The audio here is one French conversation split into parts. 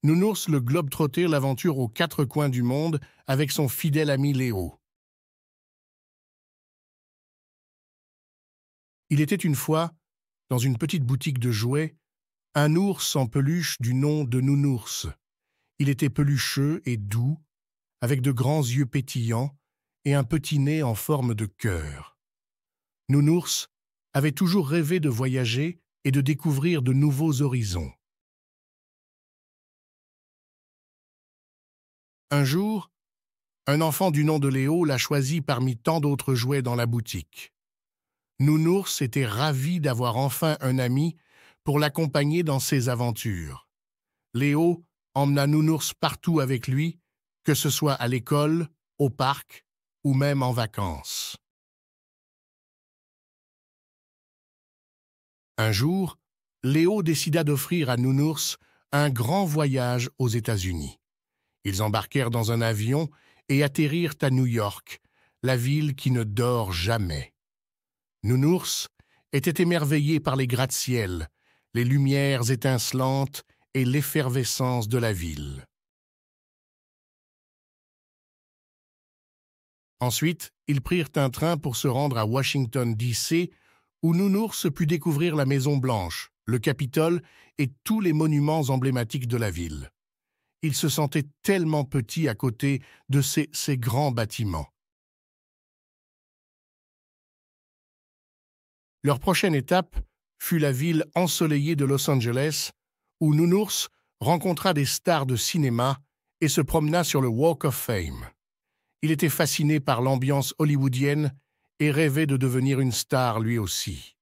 Nounours le globe-trotter l'aventure aux quatre coins du monde avec son fidèle ami Léo. Il était une fois, dans une petite boutique de jouets, un ours en peluche du nom de Nounours. Il était pelucheux et doux, avec de grands yeux pétillants et un petit nez en forme de cœur. Nounours avait toujours rêvé de voyager et de découvrir de nouveaux horizons. Un jour, un enfant du nom de Léo l'a choisi parmi tant d'autres jouets dans la boutique. Nounours était ravi d'avoir enfin un ami pour l'accompagner dans ses aventures. Léo emmena Nounours partout avec lui, que ce soit à l'école, au parc ou même en vacances. Un jour, Léo décida d'offrir à Nounours un grand voyage aux États-Unis. Ils embarquèrent dans un avion et atterrirent à New York, la ville qui ne dort jamais. Nounours était émerveillé par les gratte-ciels, les lumières étincelantes et l'effervescence de la ville. Ensuite, ils prirent un train pour se rendre à Washington, D.C., où Nounours put découvrir la Maison-Blanche, le Capitole et tous les monuments emblématiques de la ville. Il se sentait tellement petit à côté de ces grands bâtiments. Leur prochaine étape fut la ville ensoleillée de Los Angeles, où Nounours rencontra des stars de cinéma et se promena sur le Walk of Fame. Il était fasciné par l'ambiance hollywoodienne et rêvait de devenir une star lui aussi.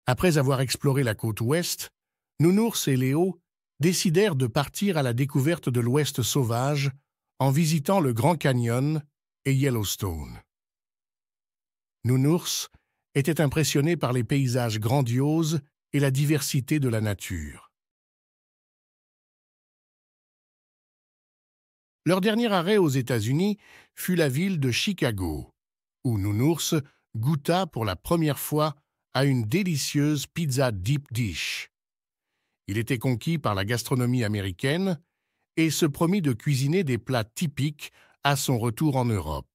Après avoir exploré la côte ouest, Nounours et Léo décidèrent de partir à la découverte de l'Ouest sauvage en visitant le Grand Canyon et Yellowstone. Nounours était impressionné par les paysages grandioses et la diversité de la nature. Leur dernier arrêt aux États-Unis fut la ville de Chicago, où Nounours goûta pour la première fois à une délicieuse pizza deep dish. Il était conquis par la gastronomie américaine et se promit de cuisiner des plats typiques à son retour en Europe.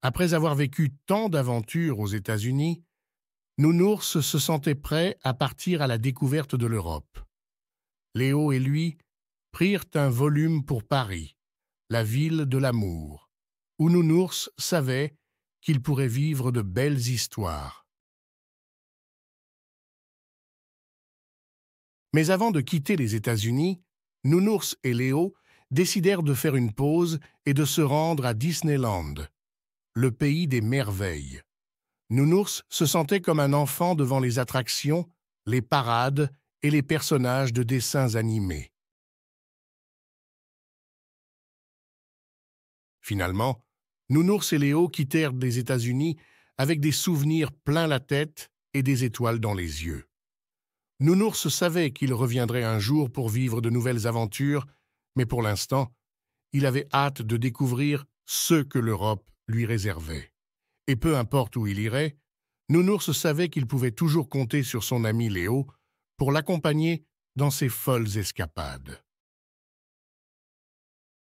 Après avoir vécu tant d'aventures aux États-Unis, Nounours se sentait prêt à partir à la découverte de l'Europe. Léo et lui prirent un volume pour Paris, la ville de l'amour, où Nounours savait qu'il pourrait vivre de belles histoires. Mais avant de quitter les États-Unis, Nounours et Léo décidèrent de faire une pause et de se rendre à Disneyland, le pays des merveilles. Nounours se sentait comme un enfant devant les attractions, les parades et les personnages de dessins animés. Finalement, Nounours et Léo quittèrent les États-Unis avec des souvenirs plein la tête et des étoiles dans les yeux. Nounours savait qu'il reviendrait un jour pour vivre de nouvelles aventures, mais pour l'instant, il avait hâte de découvrir ce que l'Europe lui réservait. Et peu importe où il irait, Nounours savait qu'il pouvait toujours compter sur son ami Léo pour l'accompagner dans ses folles escapades.